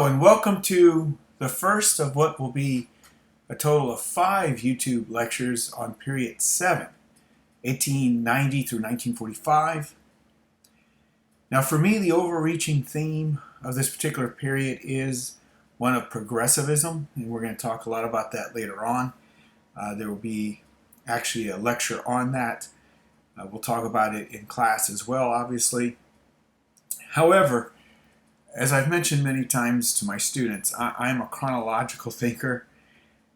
And welcome to the first of what will be a total of 5 YouTube lectures on period 7, 1890 through 1945. Now for me, the overreaching theme of this particular period is one of progressivism, and we're going to talk a lot about that later on. There will be actually a lecture on that. We'll talk about it in class as well, obviously. However, as I've mentioned many times to my students, I'm a chronological thinker,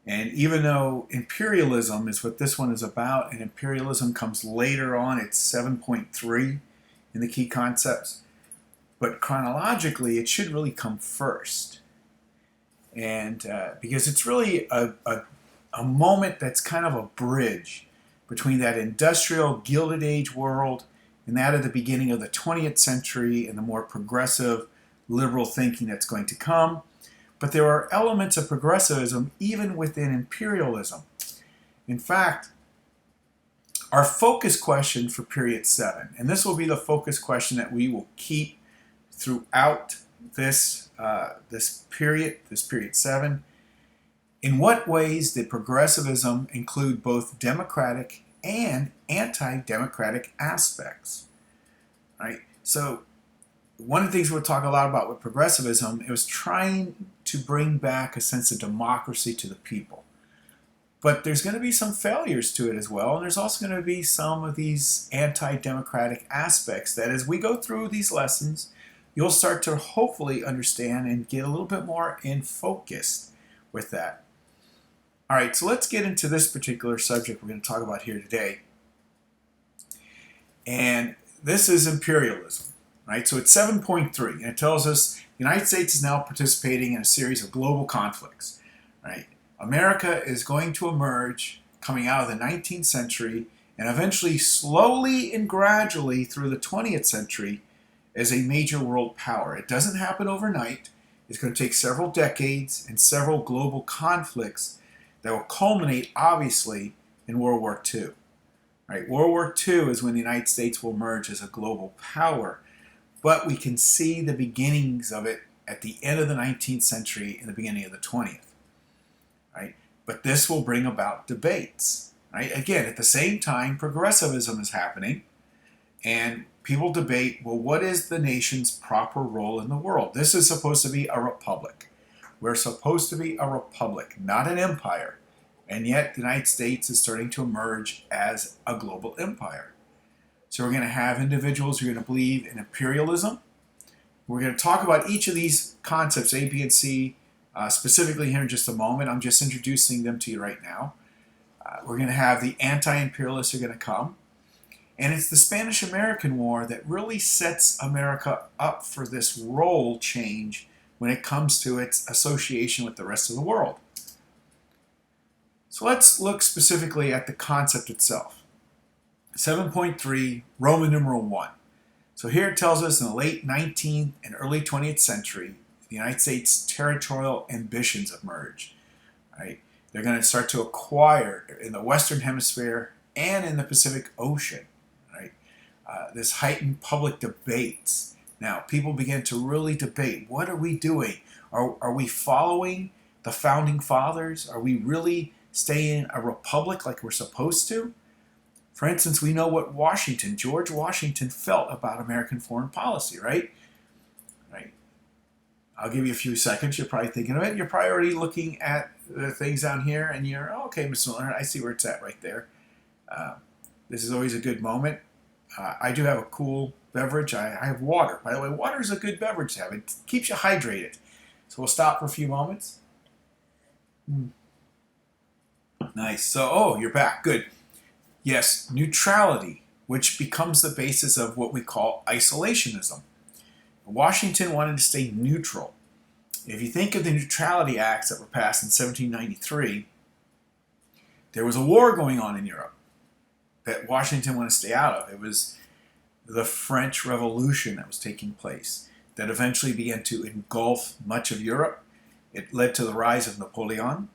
and even though imperialism is what this one is about, and imperialism comes later on, it's 7.3 in the key concepts, but chronologically it should really come first. And because it's really a moment that's kind of a bridge between that industrial Gilded Age world and that of the beginning of the 20th century and the more progressive liberal thinking that's going to come. But there are elements of progressivism even within imperialism. In fact, our focus question for period 7, and this will be the focus question that we will keep throughout this period 7. In what ways did progressivism include both democratic and anti-democratic aspects? Right? So one of the things we'll talk a lot about with progressivism, it was trying to bring back a sense of democracy to the people. But there's going to be some failures to it as well, and there's also going to be some of these anti-democratic aspects that as we go through these lessons, you'll start to hopefully understand and get a little bit more in focus with that. All right, so let's get into this particular subject we're going to talk about here today. And this is imperialism. Right, so it's 7.3, and it tells us the United States is now participating in a series of global conflicts. Right, America is going to emerge coming out of the 19th century and eventually slowly and gradually through the 20th century as a major world power. It doesn't happen overnight. It's going to take several decades and several global conflicts that will culminate, obviously, in World War II. Right, World War II is when the United States will emerge as a global power. But we can see the beginnings of it at the end of the 19th century and the beginning of the 20th. Right? But this will bring about debates. Right? Again, at the same time, progressivism is happening, and people debate, well, what is the nation's proper role in the world? This is supposed to be a republic. We're supposed to be a republic, not an empire. And yet the United States is starting to emerge as a global empire. So we're going to have individuals who are going to believe in imperialism. We're going to talk about each of these concepts, A, B, and C, specifically here in just a moment. I'm just introducing them to you right now. We're going to have the anti-imperialists who are going to come. And it's the Spanish-American War that really sets America up for this role change when it comes to its association with the rest of the world. So let's look specifically at the concept itself. 7.3, Roman numeral 1. So here it tells us in the late 19th and early 20th century, the United States territorial ambitions emerge. Right? They're going to start to acquire in the Western Hemisphere and in the Pacific Ocean. Right? This heightened public debates. Now, people begin to really debate, what are we doing? Are we following the Founding Fathers? Are we really staying a republic like we're supposed to? For instance, we know what George Washington felt about American foreign policy, right? Right. I'll give you a few seconds. You're probably thinking of it. You're probably already looking at the things down here, and you're, oh, okay, Mr. Miller, I see where it's at right there. This is always a good moment. I do have a cool beverage. I have water. By the way, water is a good beverage to have. It keeps you hydrated. So we'll stop for a few moments. Nice. So, oh, you're back. Good. Yes, neutrality, which becomes the basis of what we call isolationism. Washington wanted to stay neutral. If you think of the neutrality acts that were passed in 1793, there was a war going on in Europe that Washington wanted to stay out of. It was the French Revolution that was taking place that eventually began to engulf much of Europe. It led to the rise of Napoleon,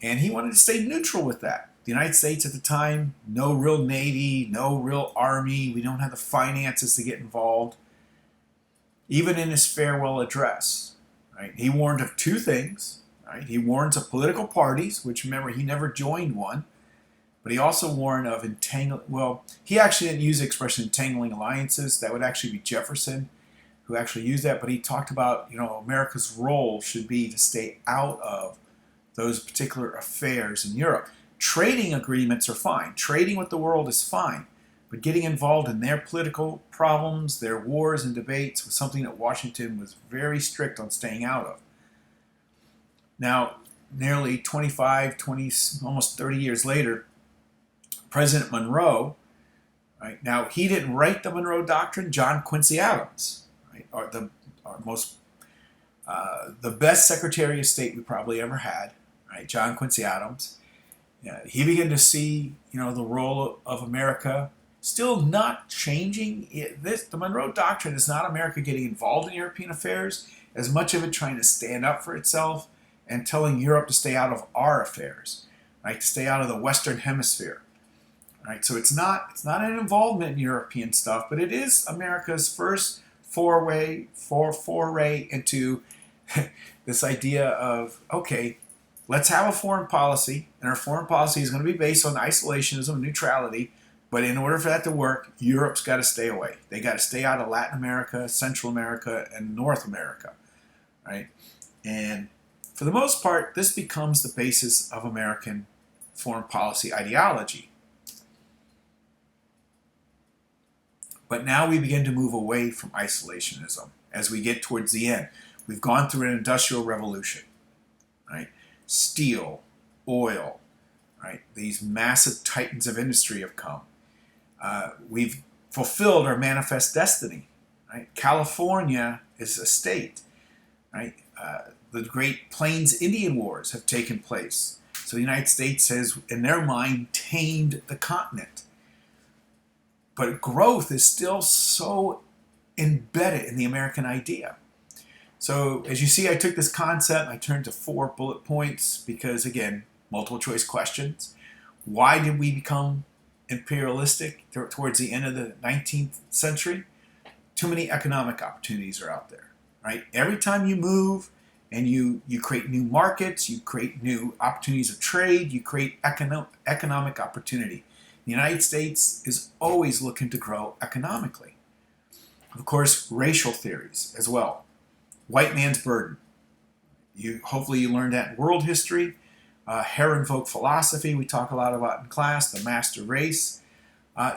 and he wanted to stay neutral with that. The United States at the time, no real navy, no real army. We don't have the finances to get involved. Even in his farewell address, Right? He warned of two things. Right? He warns of political parties, which remember he never joined one, but he also warned of entangling. Well, he actually didn't use the expression entangling alliances. That would actually be Jefferson who actually used that. But he talked about America's role should be to stay out of those particular affairs in Europe. Trading agreements are fine. Trading with the world is fine. But getting involved in their political problems, their wars and debates was something that Washington was very strict on staying out of. Now, nearly 25, 20, almost 30 years later, President Monroe, right, now he didn't write the Monroe Doctrine, John Quincy Adams, right, the best Secretary of State we probably ever had, right, John Quincy Adams. Yeah, he began to see, the role of America still not changing. The Monroe Doctrine is not America getting involved in European affairs, as much of it trying to stand up for itself and telling Europe to stay out of our affairs, right? To stay out of the Western Hemisphere, right? So it's not an involvement in European stuff, but it is America's first foray into this idea of, okay, let's have a foreign policy, and our foreign policy is going to be based on isolationism and neutrality. But in order for that to work, Europe's got to stay away. They got to stay out of Latin America, Central America, and North America, right? And for the most part, this becomes the basis of American foreign policy ideology. But now we begin to move away from isolationism as we get towards the end. We've gone through an industrial revolution, right? Steel, oil, right? These massive titans of industry have come. We've fulfilled our manifest destiny, right? California is a state, right? The Great Plains Indian Wars have taken place. So the United States has, in their mind, tamed the continent. But growth is still so embedded in the American idea. So as you see, I took this concept, I turned to 4 bullet points because, again, multiple choice questions. Why did we become imperialistic towards the end of the 19th century? Too many economic opportunities are out there, right? Every time you move and you create new markets, you create new opportunities of trade, you create economic opportunity. The United States is always looking to grow economically. Of course, racial theories as well. White man's burden. Hopefully you learned that in world history. Herrenvolk philosophy, we talk a lot about in class, the master race.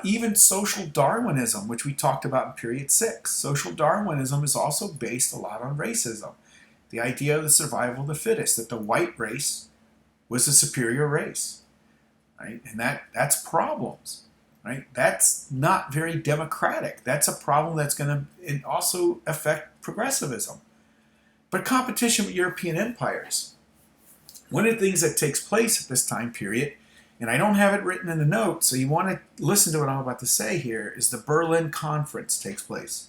Even social Darwinism, which we talked about in period 6. Social Darwinism is also based a lot on racism. The idea of the survival of the fittest, that the white race was the superior race, right? And that's problems, right? That's not very democratic. That's a problem that's going to also affect progressivism. But competition with European empires. One of the things that takes place at this time period, and I don't have it written in the notes, so you want to listen to what I'm about to say here, is the Berlin Conference takes place.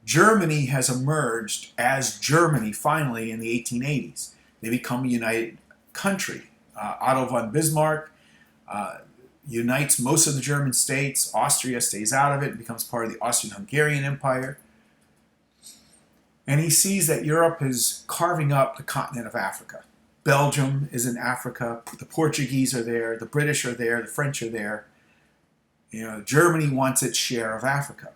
Germany has emerged as Germany finally in the 1880s. They become a united country. Otto von Bismarck unites most of the German states. Austria stays out of it and becomes part of the Austrian-Hungarian Empire. And he sees that Europe is carving up the continent of Africa. Belgium is in Africa. The Portuguese are there. The British are there. The French are there. Germany wants its share of Africa.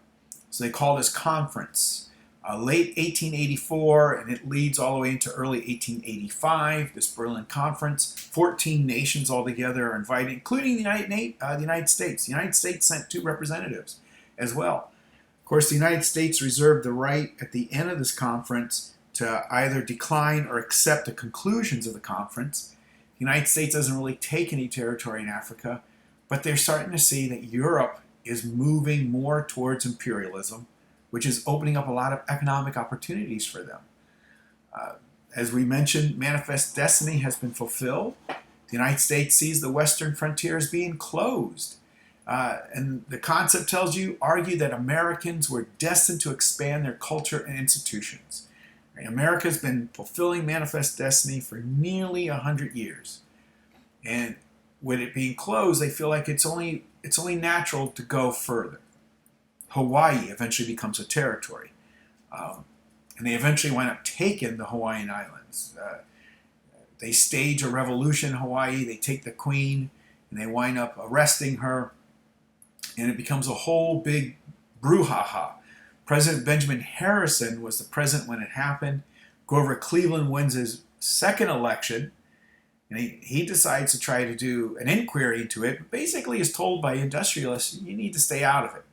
So they call this conference late 1884, and it leads all the way into early 1885, this Berlin Conference. 14 nations altogether are invited, including the United States. The United States sent 2 representatives as well. Of course, the United States reserved the right at the end of this conference to either decline or accept the conclusions of the conference. The United States doesn't really take any territory in Africa, but they're starting to see that Europe is moving more towards imperialism, which is opening up a lot of economic opportunities for them. As we mentioned, manifest destiny has been fulfilled. The United States sees the western frontier as being closed. And the concept argue that Americans were destined to expand their culture and institutions. Right? America's been fulfilling manifest destiny for nearly 100 years. And with it being closed, they feel like it's only natural to go further. Hawaii eventually becomes a territory. And and they eventually wind up taking the Hawaiian Islands. They stage a revolution in Hawaii, they take the queen, and they wind up arresting her, and it becomes a whole big brouhaha. President Benjamin Harrison was the president when it happened. Grover Cleveland wins his second election, and he decides to try to do an inquiry into it, but basically is told by industrialists, you need to stay out of it,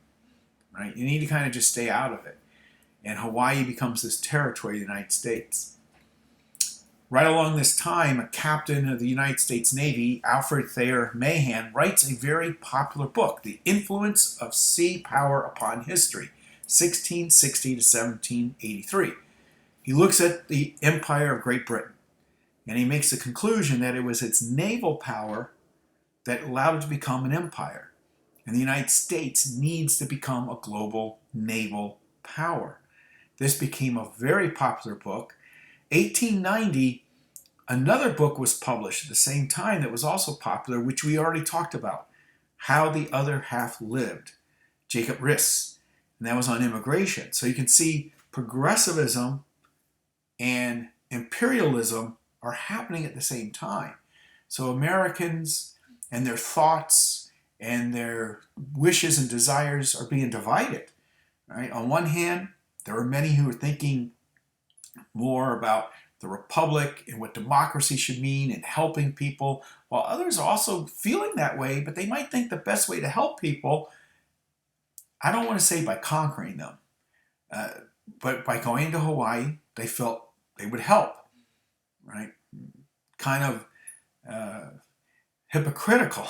right? You need to kind of just stay out of it. And Hawaii becomes this territory of the United States. Right along this time, a captain of the United States Navy, Alfred Thayer Mahan, writes a very popular book, The Influence of Sea Power Upon History, 1660 to 1783. He looks at the Empire of Great Britain, and he makes the conclusion that it was its naval power that allowed it to become an empire. And the United States needs to become a global naval power. This became a very popular book. 1890, another book was published at the same time that was also popular, which we already talked about, How the Other Half Lived, Jacob Riss, and that was on immigration. So you can see progressivism and imperialism are happening at the same time. So Americans and their thoughts and their wishes and desires are being divided. Right? On one hand, there are many who are thinking more about the republic and what democracy should mean and helping people, while others are also feeling that way, but they might think the best way to help people, I don't want to say by conquering them, but by going to Hawaii, they felt they would help, right? Kind of hypocritical,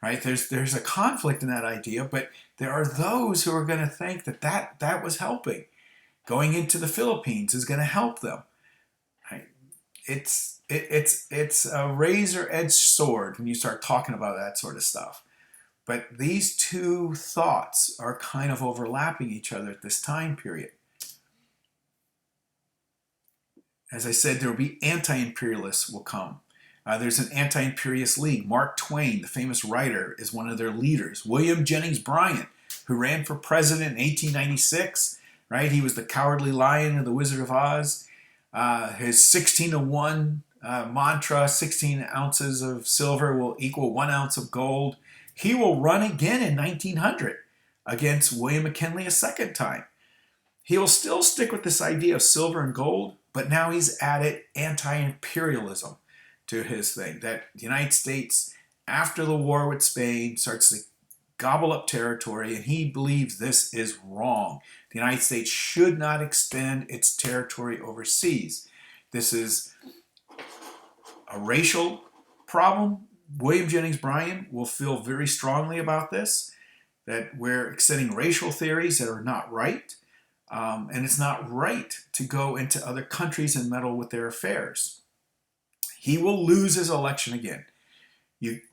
right? There's a conflict in that idea, but there are those who are going to think that was helping. Going into the Philippines is going to help them. Right? It's a razor-edged sword when you start talking about that sort of stuff. But these two thoughts are kind of overlapping each other at this time period. As I said, there will be anti-imperialists will come. There's an anti-imperialist league. Mark Twain, the famous writer, is one of their leaders. William Jennings Bryan, who ran for president in 1896, right? He was the Cowardly Lion of the Wizard of Oz. His 16-to-1 mantra, 16 ounces of silver will equal 1 ounce of gold. He will run again in 1900 against William McKinley a second time. He will still stick with this idea of silver and gold, but now he's added anti-imperialism to his thing, that the United States, after the war with Spain, starts to gobble up territory, and he believes this is wrong. The United States should not extend its territory overseas. This is a racial problem. William Jennings Bryan will feel very strongly about this, that we're extending racial theories that are not right, and it's not right to go into other countries and meddle with their affairs. He will lose his election again.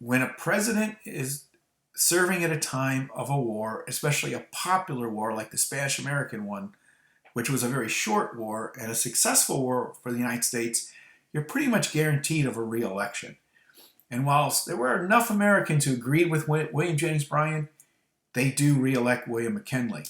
When a president is serving at a time of a war, especially a popular war like the Spanish-American one, which was a very short war and a successful war for the United States, you're pretty much guaranteed of a re-election. And whilst there were enough Americans who agreed with William Jennings Bryan, they do re-elect William McKinley.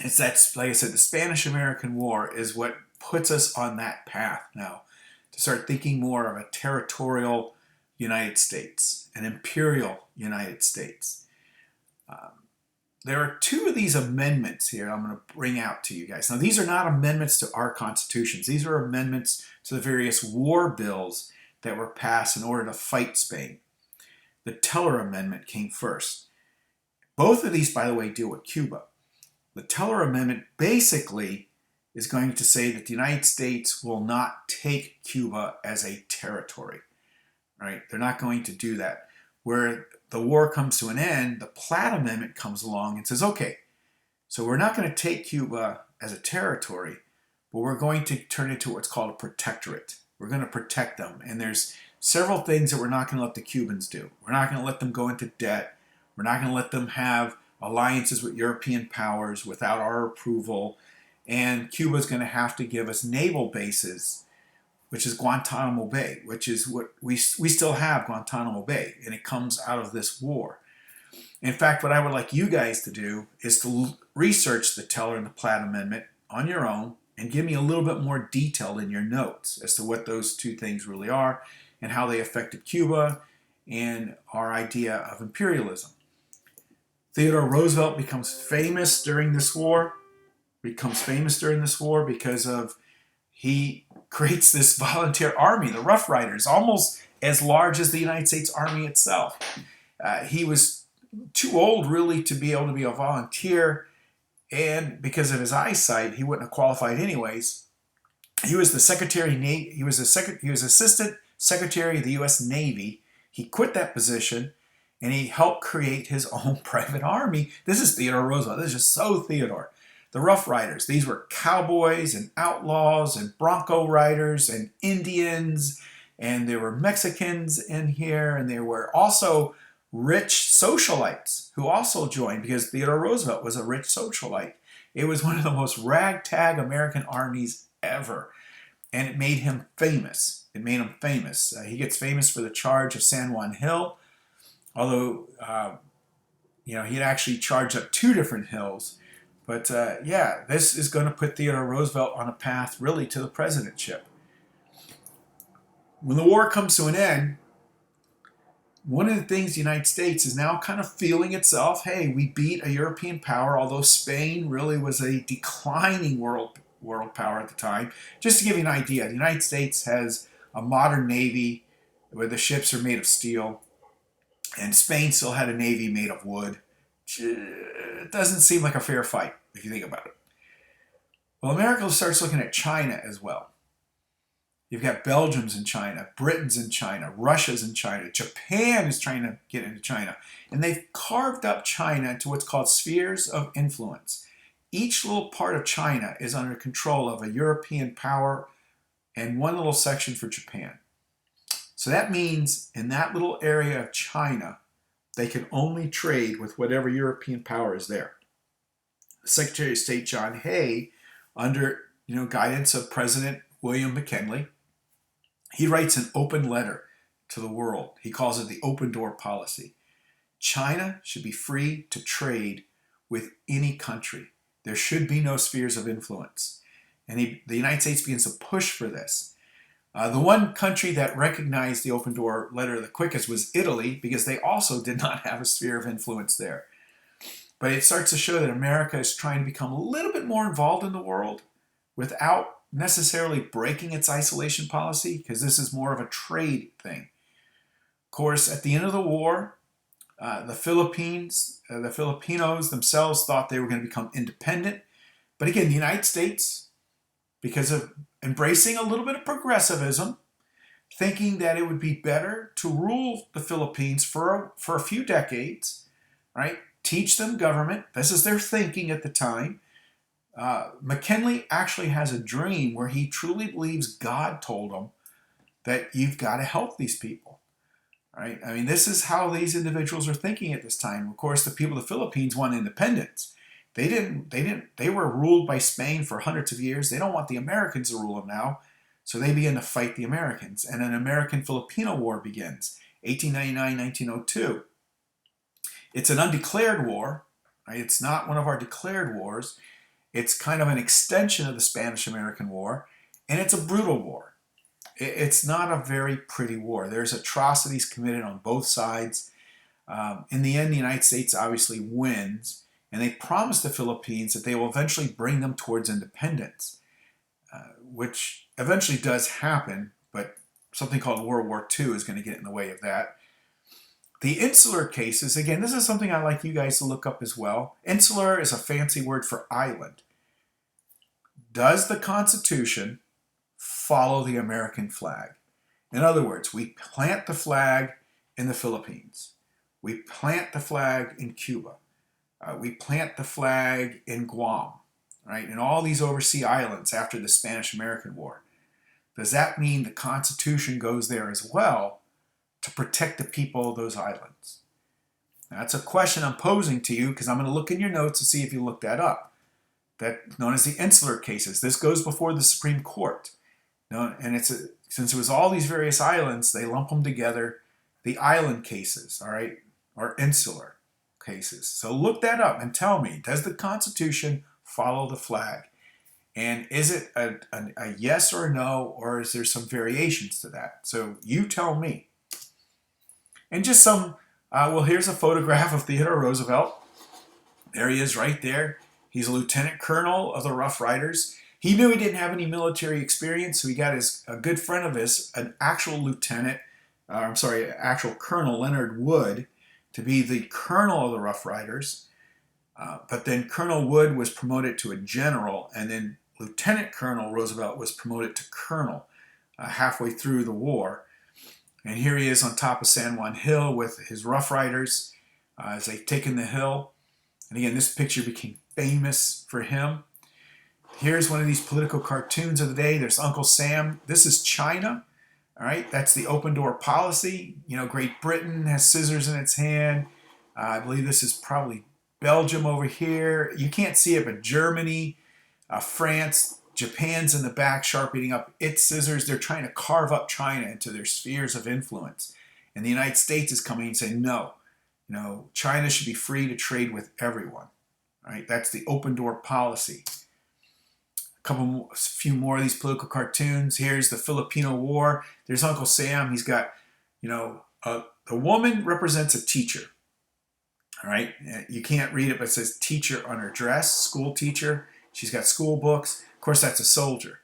It's that, like I said, the Spanish-American War is what puts us on that path now to start thinking more of a territorial United States, an imperial United States. There are two of these amendments here I'm going to bring out to you guys. Now, these are not amendments to our constitutions. These are amendments to the various war bills that were passed in order to fight Spain. The Teller Amendment came first. Both of these, by the way, deal with Cuba. The Teller Amendment basically is going to say that the United States will not take Cuba as a territory. Right? They're not going to do that. Where the war comes to an end, the Platt Amendment comes along and says, okay, so we're not going to take Cuba as a territory, but we're going to turn it into what's called a protectorate. We're going to protect them. And there's several things that we're not going to let the Cubans do. We're not going to let them go into debt. We're not going to let them have alliances with European powers without our approval. And Cuba's going to have to give us naval bases, which is Guantanamo Bay, which is what we still have Guantanamo Bay, and it comes out of this war. In fact, what I would like you guys to do is to research the Teller and the Platt Amendment on your own and give me a little bit more detail in your notes as to what those two things really are and how they affected Cuba and our idea of imperialism. Theodore Roosevelt becomes famous during this war. Because of he creates this volunteer army, the Rough Riders, almost as large as the United States Army itself. He was too old really to be able to be a volunteer, and because of his eyesight, he wouldn't have qualified anyways. He was the he was Assistant Secretary of the U.S. Navy. He quit that position, and he helped create his own private army. This is Theodore Roosevelt. This is just so Theodore. The Rough Riders. These were cowboys and outlaws and bronco riders and Indians, and there were Mexicans in here, and there were also rich socialites who also joined because Theodore Roosevelt was a rich socialite. It was one of the most ragtag American armies ever, and it made him famous. He gets famous for the charge of San Juan Hill, although he had actually charged up two different hills. But this is going to put Theodore Roosevelt on a path really to the presidentship. When the war comes to an end, one of the things the United States is now kind of feeling itself, hey, we beat a European power, although Spain really was a declining world power at the time. Just to give you an idea, the United States has a modern navy where the ships are made of steel, and Spain still had a navy made of wood. It doesn't seem like a fair fight if you think about it. Well, America starts looking at China as well. You've got Belgium's in China, Britain's in China, Russia's in China, Japan is trying to get into China. And they've carved up China into what's called spheres of influence. Each little part of China is under control of a European power and one little section for Japan. So that means in that little area of China, they can only trade with whatever European power is there. Secretary of State John Hay, under guidance of President William McKinley, he writes an open letter to the world. He calls it the open door policy. China should be free to trade with any country. There should be no spheres of influence. And the United States begins to push for this. The one country that recognized the open door letter the quickest was Italy, because they also did not have a sphere of influence there. But it starts to show that America is trying to become a little bit more involved in the world without necessarily breaking its isolation policy, because this is more of a trade thing. Of course, at the end of the war, the Filipinos themselves thought they were going to become independent. But again, the United States, because of embracing a little bit of progressivism, thinking that it would be better to rule the Philippines for a few decades, right? Teach them government. This is their thinking at the time. McKinley actually has a dream where he truly believes God told him that you've got to help these people, right? I mean, this is how these individuals are thinking at this time. Of course, the people of the Philippines want independence. They were ruled by Spain for hundreds of years. They don't want the Americans to rule them now. So they begin to fight the Americans. And an American-Filipino War begins, 1899-1902. It's an undeclared war, right? It's not one of our declared wars. It's kind of an extension of the Spanish-American War, and it's a brutal war. It's not a very pretty war. There's atrocities committed on both sides. In the end, the United States obviously wins, and they promise the Philippines that they will eventually bring them towards independence, which eventually does happen, but something called World War II is going to get in the way of that. The insular cases, again, this is something I'd like you guys to look up as well. Insular is a fancy word for island. Does the Constitution follow the American flag? In other words, we plant the flag in the Philippines. We plant the flag in Cuba. We plant the flag in Guam, right? And all these overseas islands after the Spanish-American War. Does that mean the Constitution goes there as well to protect the people of those islands? Now, that's a question I'm posing to you because I'm going to look in your notes to see if you looked that up. That's known as the insular cases. This goes before the Supreme Court. And since it was all these various islands, they lump them together, the island cases, all right, or insular cases. So look that up and tell me, does the Constitution follow the flag? And is it a yes or no, or is there some variations to that? So you tell me. And just some, well, here's a photograph of Theodore Roosevelt. There he is right there. He's a lieutenant colonel of the Rough Riders. He knew he didn't have any military experience, so he got a good friend of his, an actual lieutenant, actual Colonel Leonard Wood, to be the colonel of the Rough Riders. But then Colonel Wood was promoted to a general, and then Lieutenant Colonel Roosevelt was promoted to colonel halfway through the war. And here he is on top of San Juan Hill with his Rough Riders as they've taken the hill. And again, this picture became famous for him. Here's one of these political cartoons of the day. There's Uncle Sam. This is China. All right, that's the open door policy. You know, Great Britain has scissors in its hand. I believe this is probably Belgium over here. You can't see it, but Germany, France, Japan's in the back sharpening up its scissors. They're trying to carve up China into their spheres of influence. And the United States is coming and saying, no, China should be free to trade with everyone. Right? That's the open door policy. A few more of these political cartoons. Here's the Filipino War. There's Uncle Sam. He's got, the woman represents a teacher. All right, you can't read it, but it says teacher on her dress, school teacher. She's got school books. Of course, that's a soldier.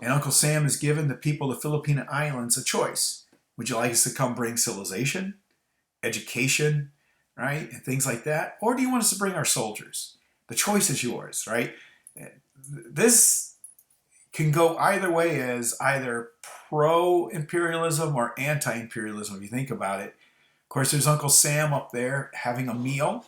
And Uncle Sam has given the people of the Philippine Islands a choice. Would you like us to come bring civilization, education, right, and things like that? Or do you want us to bring our soldiers? The choice is yours, right? This can go either way, as either pro-imperialism or anti-imperialism, if you think about it. Of course, there's Uncle Sam up there having a meal,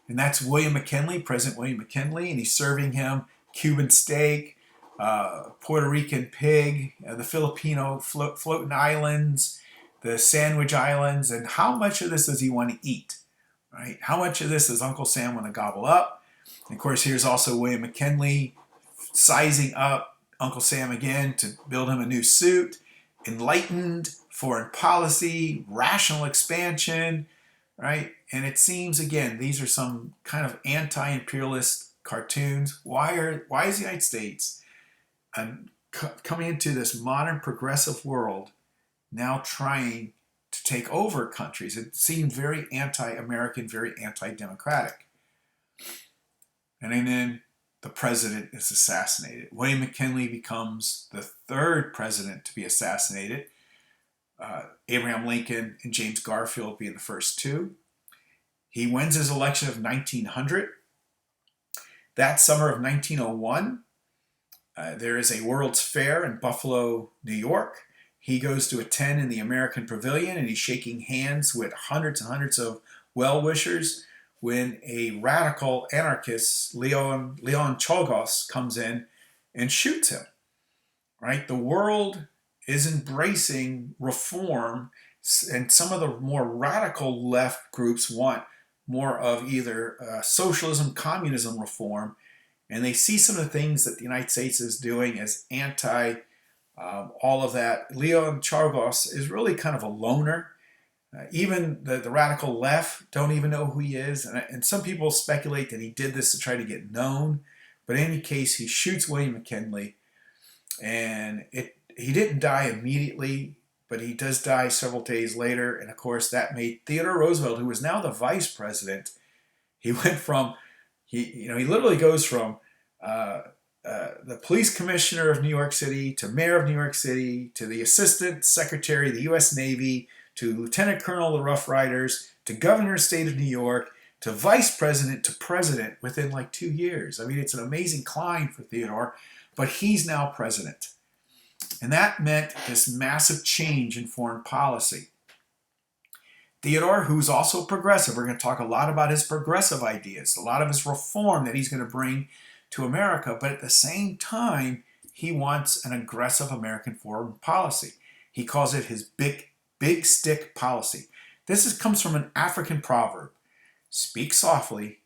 and that's William McKinley, President William McKinley, and he's serving him Cuban steak, Puerto Rican pig, the Filipino floating islands, the Sandwich Islands, and how much of this does he want to eat, right? How much of this does Uncle Sam want to gobble up? And of course, here's also William McKinley sizing up Uncle Sam again to build him a new suit, enlightened foreign policy, rational expansion, right? And it seems, again, these are some kind of anti-imperialist cartoons. Why is the United States coming into this modern progressive world now trying to take over countries? It seemed very anti-American, very anti-democratic. And then the president is assassinated. William McKinley becomes the third president to be assassinated. Abraham Lincoln and James Garfield being the first two. He wins his election of 1900. That summer of 1901, there is a World's Fair in Buffalo, New York. He goes to attend in the American Pavilion, and he's shaking hands with hundreds and hundreds of well-wishers when a radical anarchist, Leon Czolgosz, comes in and shoots him. Right? The world is embracing reform, and some of the more radical left groups want more of either socialism, communism reform, and they see some of the things that the United States is doing as anti all of that. Leon Czolgosz is really kind of a loner. Even the radical left don't even know who he is, and some people speculate that he did this to try to get known, but in any case, he shoots William McKinley, and he didn't die immediately, but he does die several days later. And of course, that made Theodore Roosevelt, who was now the vice president, he went from, he literally goes from the police commissioner of New York City to mayor of New York City to the assistant secretary of the U.S. Navy to lieutenant colonel of the Rough Riders to governor of the state of New York to vice president to president within like 2 years. I mean, it's an amazing climb for Theodore, but he's now president. And that meant this massive change in foreign policy. Theodore, who's also progressive, we're going to talk a lot about his progressive ideas, a lot of his reform that he's going to bring to America, but at the same time, he wants an aggressive American foreign policy. He calls it his big stick policy. This comes from an African proverb, speak softly,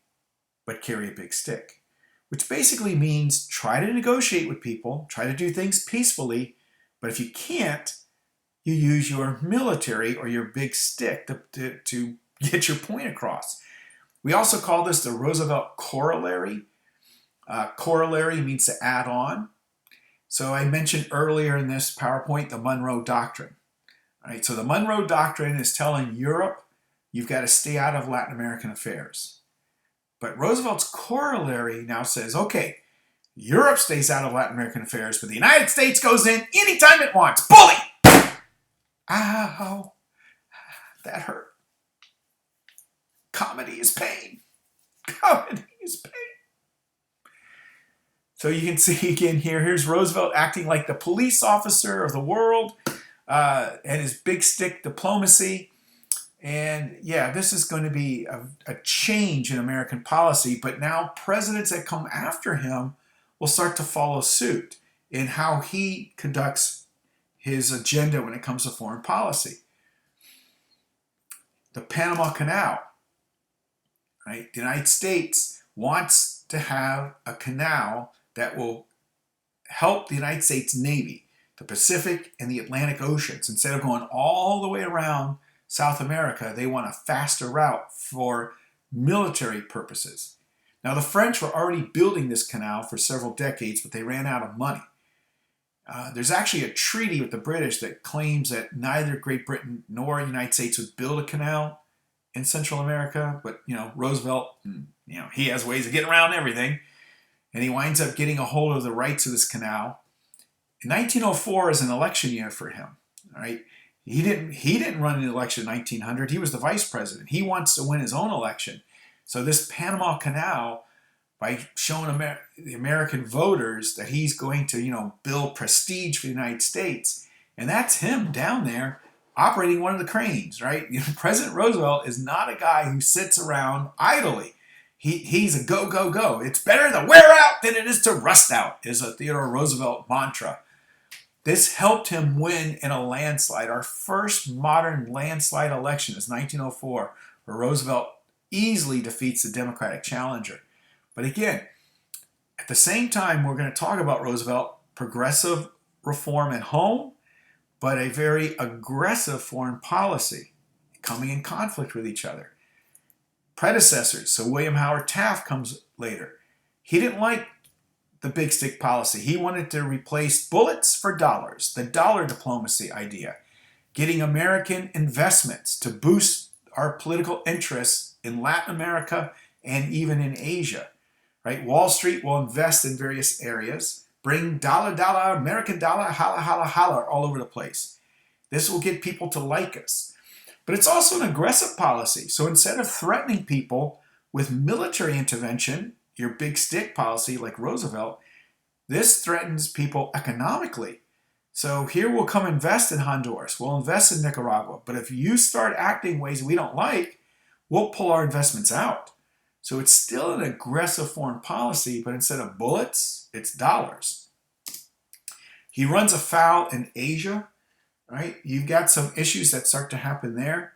but carry a big stick, which basically means try to negotiate with people, try to do things peacefully, but if you can't, you use your military or your big stick to get your point across. We also call this the Roosevelt corollary. Corollary means to add on. So I mentioned earlier in this PowerPoint the Monroe Doctrine. All right, so the Monroe Doctrine is telling Europe, you've got to stay out of Latin American affairs. But Roosevelt's corollary now says, okay, Europe stays out of Latin American affairs, but the United States goes in anytime it wants. Bully! Ow, that hurt. Comedy is pain. Comedy is pain. So you can see again here, here's Roosevelt acting like the police officer of the world and his big stick diplomacy. And yeah, this is going to be a change in American policy, but now presidents that come after him will start to follow suit in how he conducts his agenda when it comes to foreign policy. The Panama Canal, right? The United States wants to have a canal that will help the United States Navy, the Pacific and the Atlantic Oceans. Instead of going all the way around South America, they want a faster route for military purposes. Now, the French were already building this canal for several decades, but they ran out of money. There's actually a treaty with the British that claims that neither Great Britain nor the United States would build a canal in Central America, but Roosevelt, he has ways of getting around everything, and he winds up getting a hold of the rights of this canal. In 1904 is an election year for him. All right, he didn't run an election in 1900. He was the vice president. He wants to win his own election. So this Panama Canal, by showing the American voters that he's going to, build prestige for the United States, and that's him down there operating one of the cranes, right? President Roosevelt is not a guy who sits around idly. He's a go, go, go. It's better to wear out than it is to rust out, is a Theodore Roosevelt mantra. This helped him win in a landslide. Our first modern landslide election is 1904, where Roosevelt easily defeats the Democratic challenger. But again, at the same time, we're going to talk about Roosevelt, progressive reform at home, but a very aggressive foreign policy, coming in conflict with each other. Predecessors, so William Howard Taft comes later. He didn't like the big stick policy. He wanted to replace bullets for dollars, the dollar diplomacy idea, getting American investments to boost our political interests in Latin America and even in Asia. Right? Wall Street will invest in various areas, bring dollar, American dollar, holla, holla, holla all over the place. This will get people to like us. But it's also an aggressive policy. So instead of threatening people with military intervention, your big stick policy like Roosevelt, this threatens people economically. So here we'll come invest in Honduras, we'll invest in Nicaragua, but if you start acting ways we don't like, we'll pull our investments out. So it's still an aggressive foreign policy, but instead of bullets, it's dollars. He runs afoul in Asia, right? You've got some issues that start to happen there.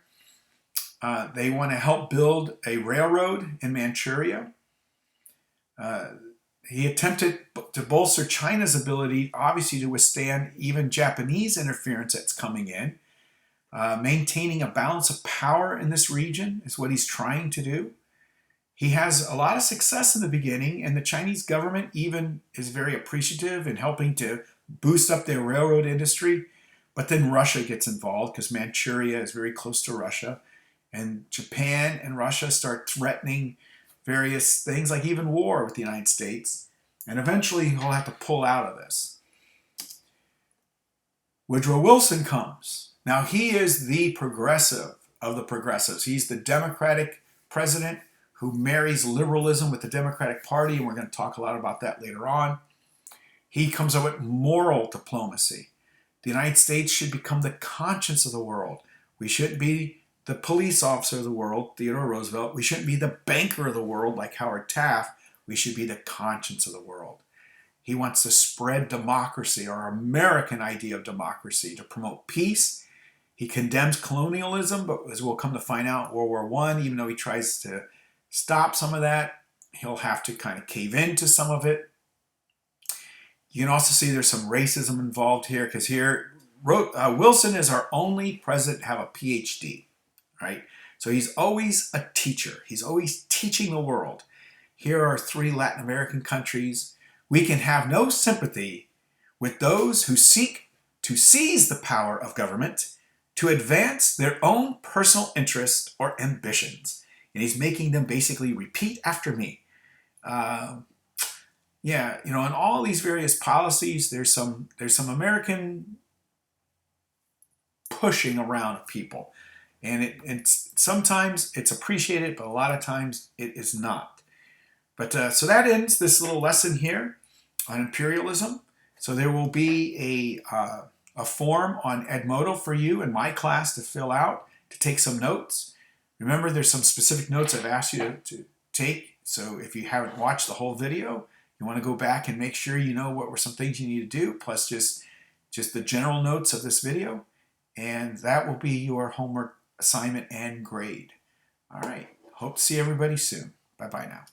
They want to help build a railroad in Manchuria. He attempted to bolster China's ability, obviously, to withstand even Japanese interference that's coming in. Maintaining a balance of power in this region is what he's trying to do. He has a lot of success in the beginning, and the Chinese government even is very appreciative in helping to boost up their railroad industry. But then Russia gets involved because Manchuria is very close to Russia. And Japan and Russia start threatening various things, like even war with the United States. And eventually he'll have to pull out of this. Woodrow Wilson comes. Now he is the progressive of the progressives. He's the Democratic president who marries liberalism with the Democratic Party, and we're going to talk a lot about that later on. He comes up with moral diplomacy. The United States should become the conscience of the world. We shouldn't be the police officer of the world, Theodore Roosevelt. We shouldn't be the banker of the world like Howard Taft. We should be the conscience of the world. He wants to spread democracy, our American idea of democracy, to promote peace. He condemns colonialism, but as we'll come to find out, World War I, even though he tries to stop some of that, he'll have to kind of cave into some of it. You can also see there's some racism involved here, because here Wilson is our only president to have a PhD, right? So he's always a teacher. He's always teaching the world. Here are 3 Latin American countries. We can have no sympathy with those who seek to seize the power of government to advance their own personal interests or ambitions. And he's making them basically repeat after me. Yeah, you know, in all these various policies, there's some American pushing around of people, and it's sometimes it's appreciated, but a lot of times it is not. But so that ends this little lesson here on imperialism. So there will be a form on Edmodo for you in my class to fill out, to take some notes. Remember, there's some specific notes I've asked you to take. So if you haven't watched the whole video, you want to go back and make sure you know what were some things you need to do, plus just the general notes of this video. And that will be your homework assignment and grade. All right. Hope to see everybody soon. Bye-bye now.